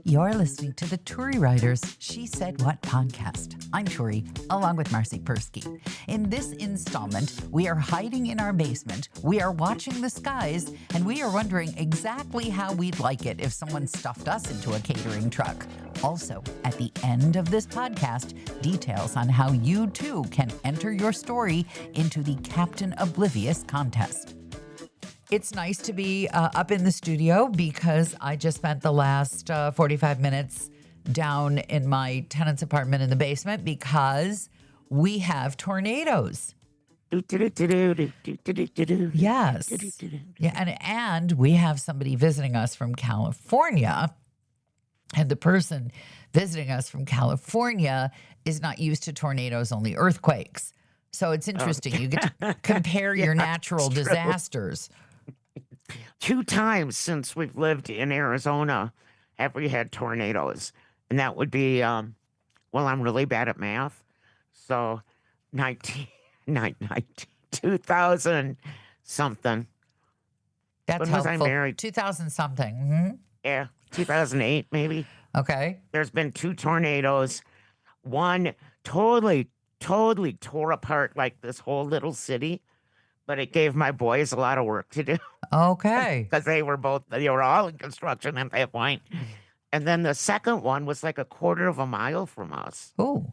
You're listening to the Turi Writers She Said What podcast. I'm Turi, along with Marcy Persky. In this installment, we are hiding in our basement, we are watching the skies, and we are wondering exactly how we'd like it if someone stuffed us into a catering truck. Also, at the end of this podcast, details on how you too can enter your story into the Captain Oblivious contest. It's nice to be up in the studio because I just spent the last 45 minutes down in my tenant's apartment in the basement because we have tornadoes. Yes. Yeah, and we have somebody visiting us from California. And the person visiting us from California is not used to tornadoes, only earthquakes. So it's interesting. You get to compare your natural disasters. 2 times since we've lived in Arizona have we had tornadoes. And that would be, well, I'm really bad at math. So 2000 something. That's when helpful. was I married? 2000 something. Mm-hmm. Yeah, 2008 maybe. Okay. There's been 2 tornadoes. One totally tore apart like this whole little city. But it gave my boys a lot of work to do. Okay. Because they were all in construction at that point. And then the second one was like a quarter of a mile from us. Ooh.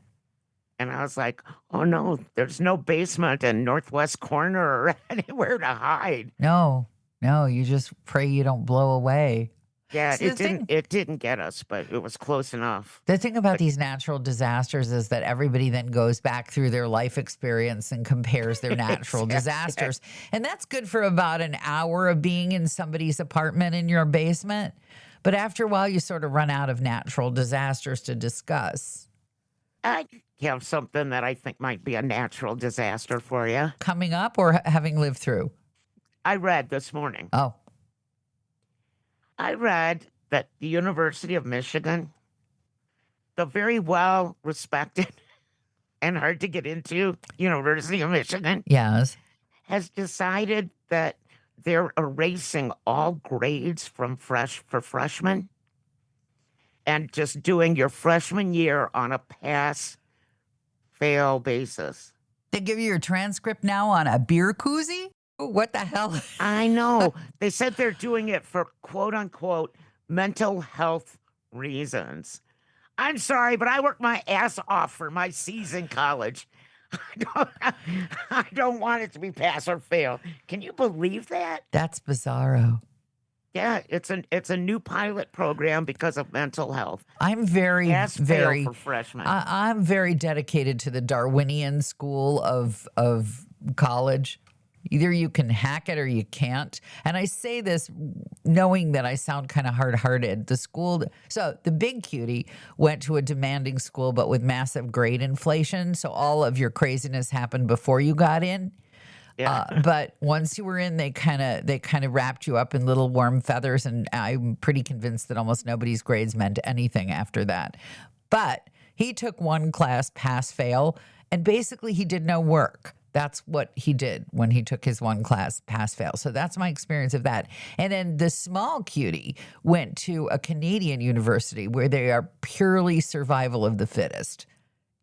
And I was like, oh no, there's no basement and northwest corner or anywhere to hide. No, you just pray you don't blow away. Yeah, See, it didn't get us, but it was close enough. The thing about these natural disasters is that everybody then goes back through their life experience and compares their natural disasters. And that's good for about an hour of being in somebody's apartment in your basement. But after a while, you sort of run out of natural disasters to discuss. I have something that I think might be a natural disaster for you. Coming up or having lived through? I read this morning. Oh. I read that the University of Michigan, the very well-respected and hard to get into University of Michigan, Yes, has decided that they're erasing all grades for freshmen and just doing your freshman year on a pass-fail basis. they give you your transcript now on a beer koozie? What the hell? I know. They said they're doing it for quote unquote mental health reasons. I'm sorry, but I worked my ass off for my C's in college. I don't want it to be pass or fail. Can you believe that? That's bizarro. Yeah, it's a new pilot program because of mental health. I'm very for freshmen. I'm very dedicated to the Darwinian school of college. Either you can hack it or you can't. And I say this knowing that I sound kind of hard-hearted. So the big cutie went to a demanding school, but with massive grade inflation. So all of your craziness happened before you got in. Yeah. But once you were in, they kind of wrapped you up in little warm feathers. And I'm pretty convinced that almost nobody's grades meant anything after that. But he took one class pass-fail, and basically he did no work. That's what he did when he took his one class pass-fail. So that's my experience of that. And then the small cutie went to a Canadian university where they are purely survival of the fittest.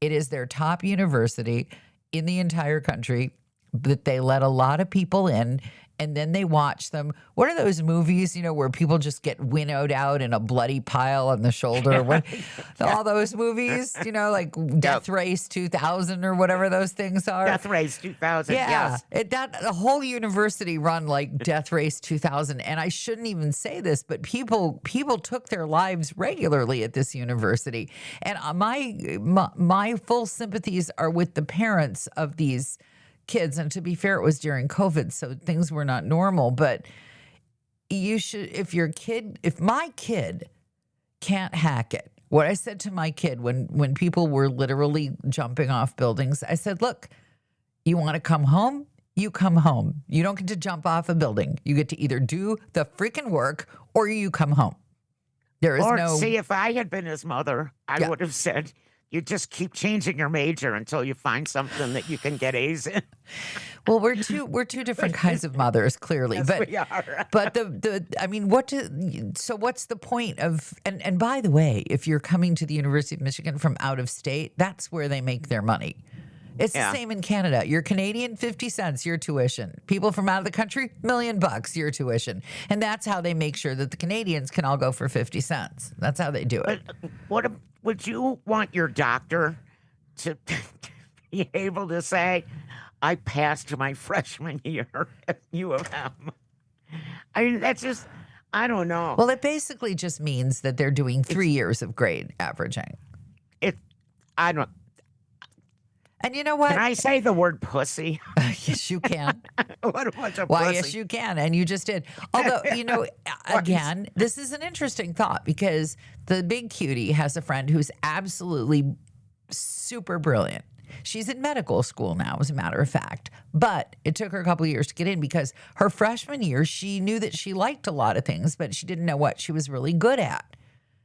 It is their top university in the entire country, but they let a lot of people in, and then they watch them. What are those movies, where people just get winnowed out in a bloody pile on the shoulder? All those movies, like Death Race 2000 or whatever those things are. Death Race 2000, yeah, yes. The whole university run like Death Race 2000. And I shouldn't even say this, but people took their lives regularly at this university. And my full sympathies are with the parents of these kids. And to be fair, it was during COVID, so things were not normal. But you should, if my kid can't hack it, what I said to my kid when people were literally jumping off buildings, I said, look, you want to come home? You come home. You don't get to jump off a building. You get to either do the freaking work or you come home. There is See, if I had been his mother, I would have said, you just keep changing your major until you find something that you can get A's in. Well, we're two different kinds of mothers, clearly. Yes, But we are. but I mean, so what's the point of, and by the way, if you're coming to the University of Michigan from out of state, that's where they make their money. It's the Yeah. same in Canada. You're Canadian, 50 cents your tuition. People from out of the country, $1,000,000 your tuition. And that's how they make sure that the Canadians can all go for 50 cents. That's how they do it. But would you want your doctor to be able to say, I passed my freshman year at U of M? I mean, that's just, I don't know. Well, it basically just means that they're doing 3 years of grade averaging. I don't, And you know what? can I say the word pussy? Yes, you can. What a bunch of Why, pussy. yes, you can. And you just did. Although, again, this is an interesting thought because the big cutie has a friend who's absolutely super brilliant. She's in medical school now, as a matter of fact. But it took her a couple of years to get in because her freshman year, she knew that she liked a lot of things, but she didn't know what she was really good at.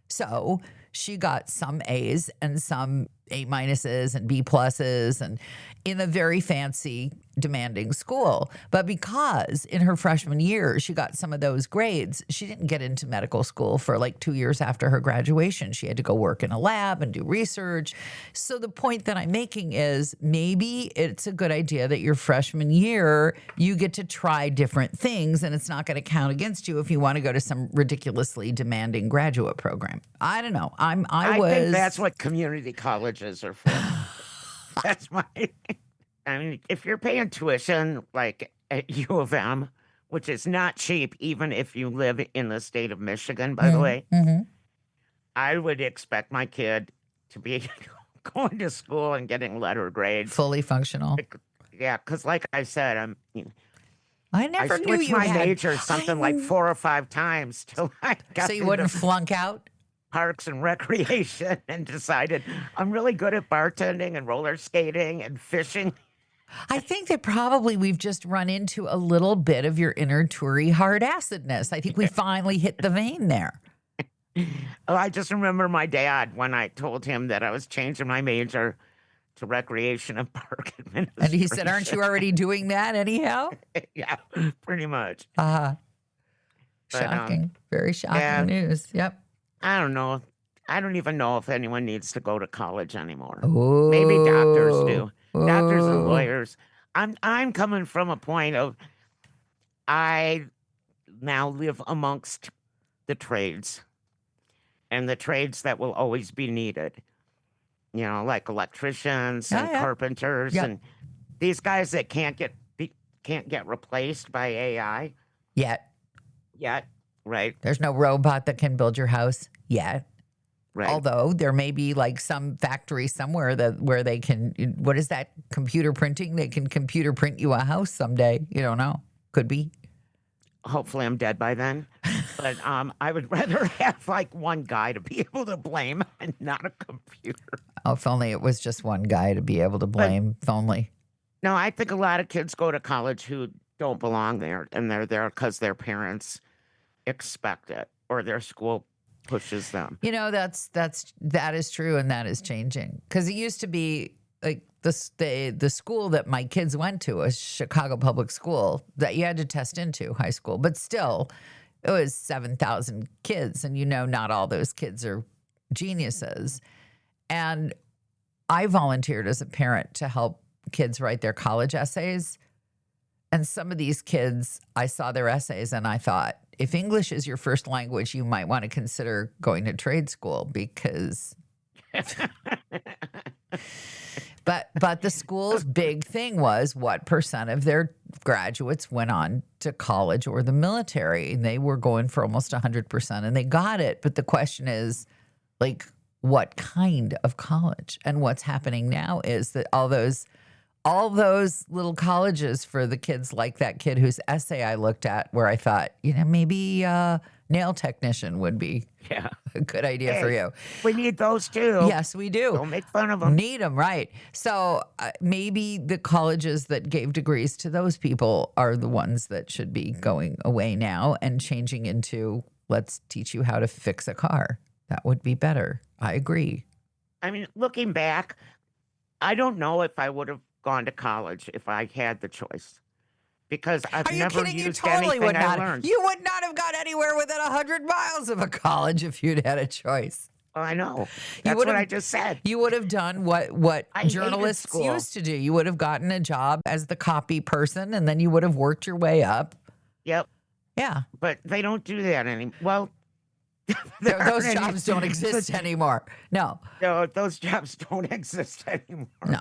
So she got some A's and some A minuses and B pluses and in a very fancy, demanding school. But because in her freshman year, she got some of those grades, she didn't get into medical school for like 2 years after her graduation. She had to go work in a lab and do research. So the point that I'm making is maybe it's a good idea that your freshman year, you get to try different things and it's not going to count against you if you want to go to some ridiculously demanding graduate program. I don't know. I think that's what community colleges are for. That's my. I mean, if you're paying tuition like at U of M, which is not cheap, even if you live in the state of Michigan, by the way, I would expect my kid to be going to school and getting letter grades. fully functional. Yeah, because like I said, I I never knew switched you my had major something like 4 or 5 times till I got so you into wouldn't flunk out. Parks and Recreation and decided I'm really good at bartending and roller skating and fishing. I think that probably we've just run into a little bit of your inner Tory hard acidness. I think we finally hit the vein there. Oh, I just remember my dad when I told him that I was changing my major to recreation and park administration. And he said, "Aren't you already doing that anyhow?" Yeah, pretty much. Uh, But, shocking. Very shocking yeah. news. Yep. I don't know. I don't even know if anyone needs to go to college anymore. Oh, Maybe doctors do. Doctors and oh. lawyers. I'm coming from a point of I now live amongst the trades and the trades that will always be needed. You know, like electricians and Yeah. carpenters Yep. and these guys that can't get replaced by AI Yet. yet, right? There's no robot that can build your house yet. Right. Although there may be like some factory somewhere where they can, what is that, computer printing? They can computer print you a house someday. You don't know. Could be. Hopefully I'm dead by then. But I would rather have like one guy to be able to blame and not a computer. Oh, if only it was just one guy to be able to blame. If only. No, I think a lot of kids go to college who don't belong there, and they're there because their parents expect it or their school pushes them. You know, that is true, and that is changing because it used to be like the school that my kids went to, a Chicago public school that you had to test into high school, but still, it was 7,000 kids, and you know, not all those kids are geniuses. And I volunteered as a parent to help kids write their college essays. And some of these kids, I saw their essays and I thought, if English is your first language, you might want to consider going to trade school because but the school's big thing was what percent of their graduates went on to college or the military. And they were going for almost 100% and they got it. But the question is, like, what kind of college? And what's happening now is that all those little colleges for the kids, like that kid whose essay I looked at, where I thought, you know, maybe nail technician would be Yeah. a good idea for you. We need those too. Yes, we do. Don't make fun of them. Need them, right. So maybe the colleges that gave degrees to those people are the ones that should be going away now and changing into, let's teach you how to fix a car. That would be better. I agree. I mean, looking back, I don't know if I would have gone to college if I had the choice because I've Are you never kidding? You used totally anything would I not. learned. You would not have got anywhere within 100 miles of a college if you'd had a choice. Well, I know. You That's would what I have just said. You would have done what I hated journalists school. used to do. You would have gotten a job as the copy person, and then you would have worked your way up. Yep. Yeah, But they don't do that anymore. Well, there those aren't any- jobs don't exist anymore. No, No, those jobs don't exist anymore. no.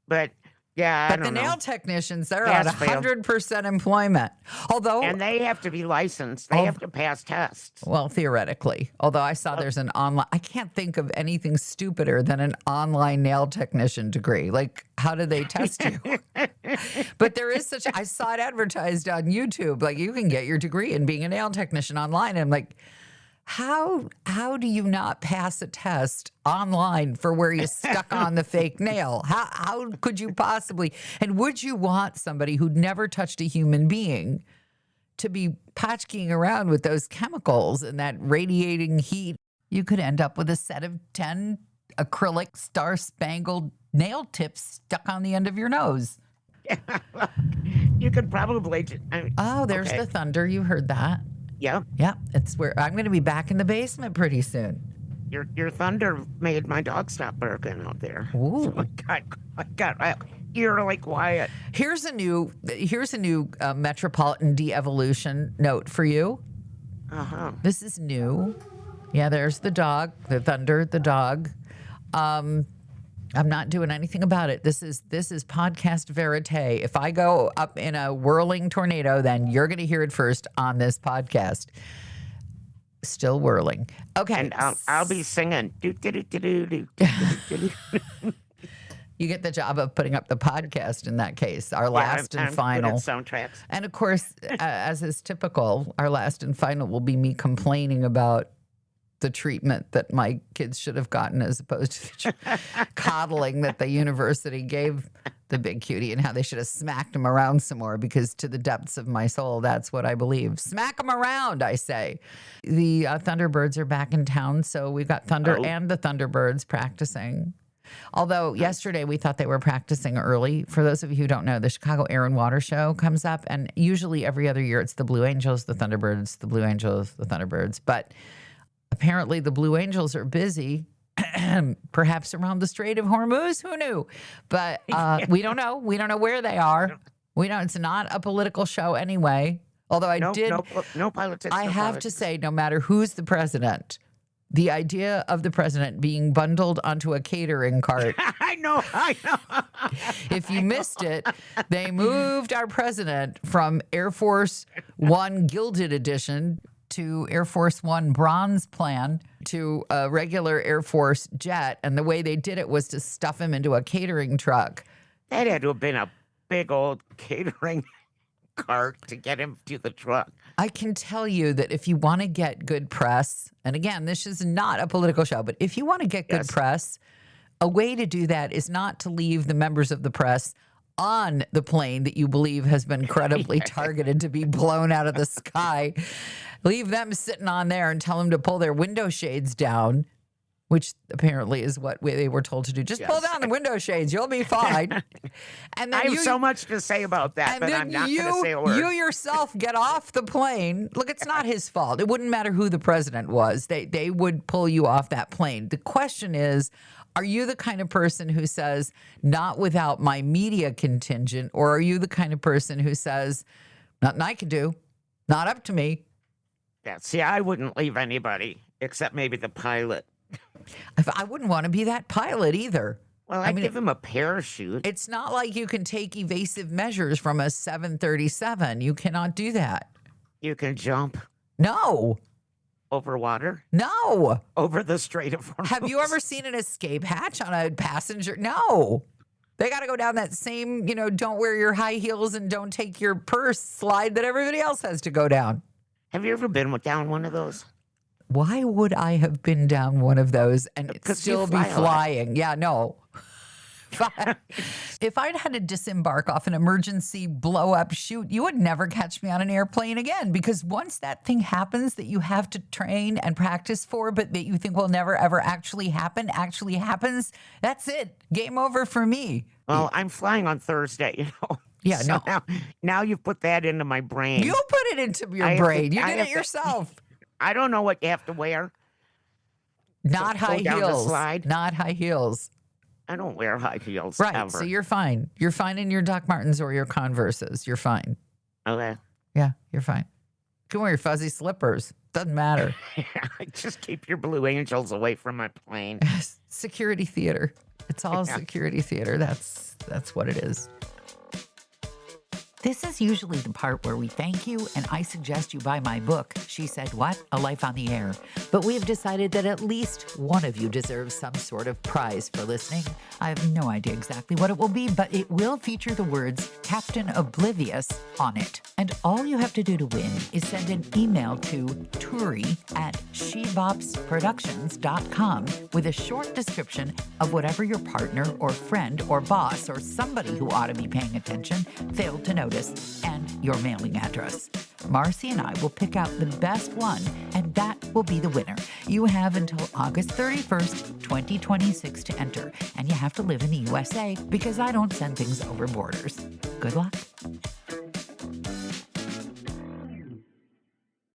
But yeah, I But the don't know. nail technicians, they're at Pass, fail. 100% employment. Although, And they have to be licensed. They Oh. have to pass tests. well, theoretically, although I saw there's an online, I can't think of anything stupider than an online nail technician degree. Like, how do they test you? But there is such, I saw it advertised on YouTube. Like, you can get your degree in being a nail technician online. And I'm like, how do you not pass a test online for where you stuck on the fake nail? How could you possibly? And would you want somebody who'd never touched a human being to be potchking around with those chemicals and that radiating heat? You could end up with a set of 10 acrylic star-spangled nail tips stuck on the end of your nose. You could probably. Oh, there's okay. the thunder. You heard that. Yeah. Yeah, it's where I'm going to be back in the basement pretty soon. Your thunder made my dog stop barking out there. Ooh. So I got eerily quiet. Here's a new Metropolitan de-evolution note for you. Uh-huh. This is new. Yeah, there's the dog, the thunder, the dog. I'm not doing anything about it. This is podcast verite. If I go up in a whirling tornado, then you're going to hear it first on this podcast. Still whirling. Okay. And I'll be singing. Do-do-do-do-do-do-do-do-do. You get the job of putting up the podcast in that case, our last I'm and good at final. soundtracks. And of course, as is typical, our last and final will be me complaining about the treatment that my kids should have gotten as opposed to the coddling that the university gave the big cutie and how they should have smacked him around some more because to the depths of my soul, that's what I believe. Smack him around, I say. The Thunderbirds are back in town, so we've got Thunder and the Thunderbirds practicing. Although yesterday we thought they were practicing early. For those of you who don't know, the Chicago Air and Water Show comes up, and usually every other year it's the Blue Angels, the Thunderbirds, the Blue Angels, the Thunderbirds. But apparently the Blue Angels are busy, perhaps around the Strait of Hormuz. Who knew? But we don't know. We don't know where they are. We don't. It's not a political show anyway. Although No politics. I no have politics. to say, no matter who's the president, the idea of the president being bundled onto a catering cart. I know. If you missed it, they moved our president from Air Force One Gilded Edition to Air Force One Bronze Plan to a regular Air Force jet. And the way they did it was to stuff him into a catering truck. That had to have been a big old catering cart to get him to the truck. I can tell you that if you want to get good press, and again, this is not a political show, but if you want to get good press, a way to do that is not to leave the members of the press on the plane that you believe has been credibly targeted to be blown out of the sky. Leave them sitting on there and tell them to pull their window shades down, which apparently is what they were told to do. Just pull down the window shades. You'll be fine. And then I have so much to say about that, and but then I'm not going to say a word. You yourself get off the plane. Look, it's not his fault. It wouldn't matter who the president was. They would pull you off that plane. The question is, are you the kind of person who says, not without my media contingent, or are you the kind of person who says, nothing I can do, not up to me? Yeah, see, I wouldn't leave anybody except maybe the pilot. I wouldn't want to be that pilot either. Well, I'd give him a parachute. It's not like you can take evasive measures from a 737. You cannot do that. You can jump No. over water, No. over the Strait of Hormuz. Have you ever seen an escape hatch on a passenger? No. They got to go down that same, don't wear your high heels and don't take your purse slide that everybody else has to go down. Have you ever been down one of those? Why would I have been down one of those and 'Cause still you be fly a lot. flying? Yeah, no. If I'd had to disembark off an emergency blow up chute, you would never catch me on an airplane again, because once that thing happens that you have to train and practice for, but that you think will never ever actually happens, that's it. Game over for me. Well, I'm flying on Thursday, you know. Yeah, So no. now you've put that into my brain. You put it into your I have to- brain. You I did have it to- yourself. I don't know what you have to wear. Not go high down the heels. slide? Not high heels. I don't wear high heels Right. ever. So you're fine. You're fine in your Doc Martens or your Converses. You're fine. Okay. Yeah, you're fine. You can wear your fuzzy slippers. Doesn't matter. Just keep your Blue Angels away from my plane. Security theater. It's all security theater. That's what it is. This is usually the part where we thank you and I suggest you buy my book, She Said What? A Life on the Air. But we have decided that at least one of you deserves some sort of prize for listening. I have no idea exactly what it will be, but it will feature the words Captain Oblivious on it. And all you have to do to win is send an email to turi@shebopsproductions.com with a short description of whatever your partner or friend or boss or somebody who ought to be paying attention failed to notice, and your mailing address. Marcy and I will pick out the best one, and that will be the winner. You have until August 31st, 2026 to enter, and you have to live in the USA because I don't send things over borders. Good luck.